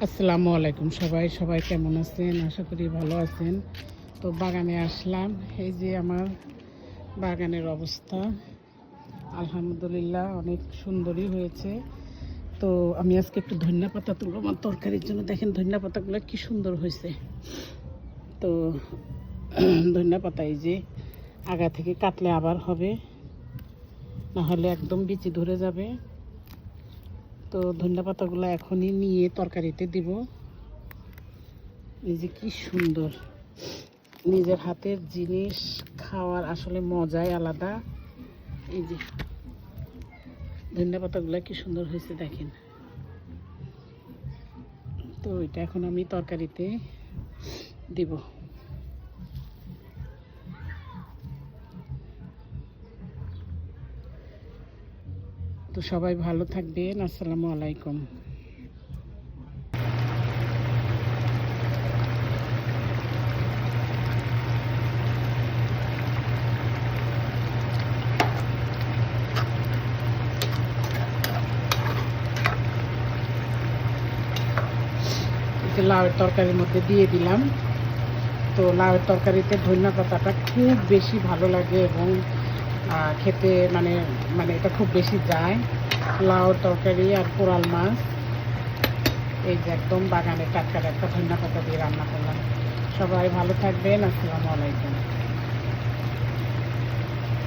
আসসালামু আলাইকুম সবাই কেমন আছেন? আশা করি ভালো আছেন। তো বাগানে আসলাম। এই যে আমার বাগানের অবস্থা, আলহামদুলিল্লাহ অনেক সুন্দরই হয়েছে। তো আমি আজকে একটু ধনিয়া পাতা তুলব আমার তরকারির জন্য। দেখেন ধনিয়া পাতাগুলো কি সুন্দর হয়েছে। তো ধনিয়া পাতা এই যে আগা থেকে কাটলে আবার হবে, না হলে একদম বিচি ধরে যাবে। তো ধনিয়া পাতাগুলো এখনই নিয়ে তরকারিতে দিব। এই যে কি সুন্দর, নিজের হাতের জিনিস খাওয়ার আসলে মজাই আলাদা। এই যে ধনিয়া পাতাগুলো কি সুন্দর হয়েছে দেখেন। তো এটা এখন আমি তরকারিতে দিব। তো সবাই ভালো থাকবেন। আসসালামু আলাইকুম। লাউয়ের তরকারির মধ্যে দিয়ে দিলাম। তো লাউয়ের তরকারিতে ধনিয়া পাতাটা খুব বেশি ভালো লাগে এবং খেতে মানে মানে এটা খুব বেশি যায়। লাউর তরকারি আর কোরাল মাছ, এই যে একদম বাগানে টাটকা টাটকা ধনিয়া পাতা দিয়ে রান্না করলাম। সবাই ভালো থাকবেন। আসসালামু আলাইকুম।